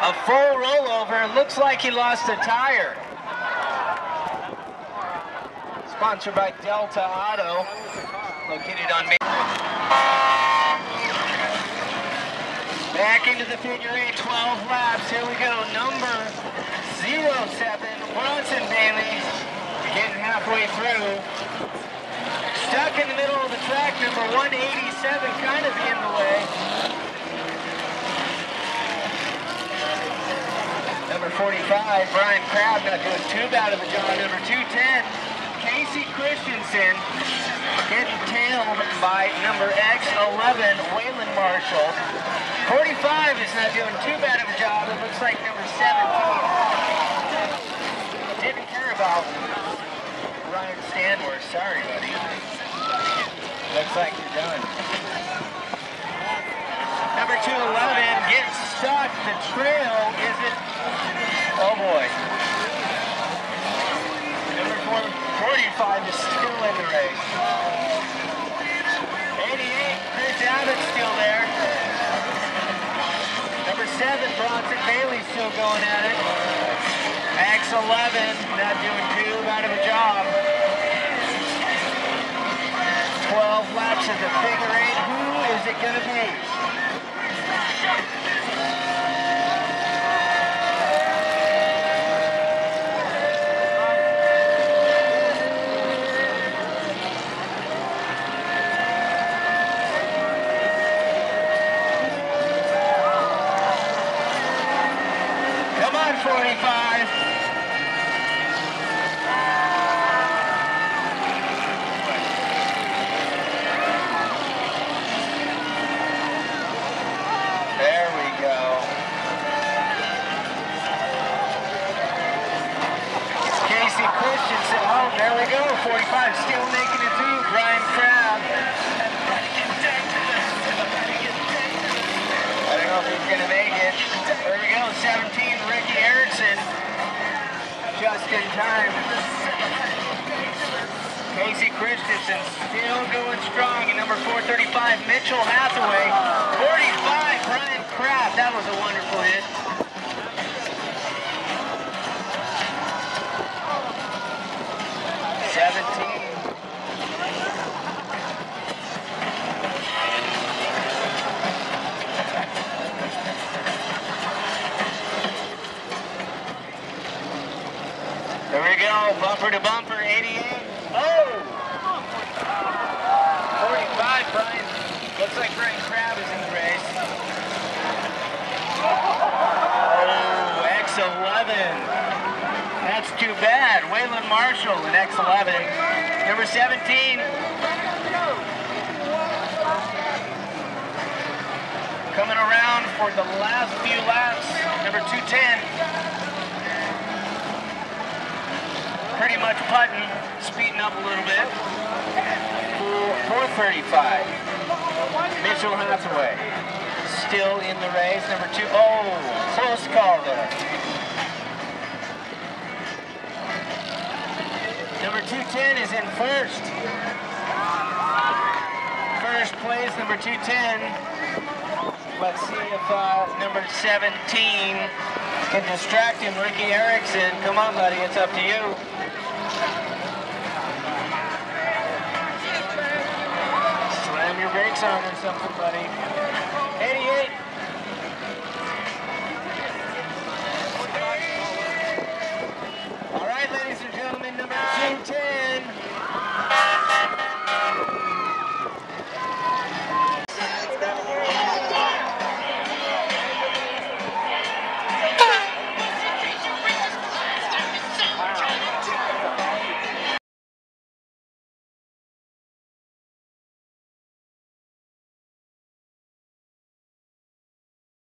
A full rollover. Looks like he lost a tire. Sponsored by Delta Auto, located on Main. Back into the figure eight, 12 laps. Here we go. Number 07, Bronson Bailey, getting halfway through. Stuck in the middle of the track, number 187, kind of in the way. Number 45, Brian Crabb, not doing too bad of a job. Number 210, Casey Christensen, getting tailed by number X11, Waylon Marshall. 45 is not doing too bad of a job. It looks like number 17 didn't care about Ryan Stanworth. Sorry, buddy. Looks like you're done. Number 211 gets stuck. The trail isn't. Oh boy. Number 45 is still in the race. 88, Chris Abbott's still there. Number 7, Bronson Bailey still going at it. X11 not doing too bad of a job. 12 laps of the figure eight. Who is it going to be? Come on, 45. There we go. Casey Christensen. Oh, there we go. 45 still making it through. Brian Crabb. I don't know if he's going to make it. There we go. 17, Ricky Erickson. Just in time. Casey Christensen still going strong. And number 435, Mitchell Hathaway. 45, Brian Crabb. That was a wonderful hit. There we go, bumper to bumper, 88. Oh! 45, Brian. Looks like Brian Crabb is in the race. Oh, X11. That's too bad. Waylon Marshall in X11. Number 17. Coming around for the last few laps. Number 210. Pretty much putting, speeding up a little bit. 435. Mitchell Hathaway still in the race. Number 2. Oh, close call there. Number 210 is in first. First place, number 210. Let's see if number 17 can distract him. Ricky Erickson, come on, buddy, it's up to you. Slam your brakes on or something, buddy.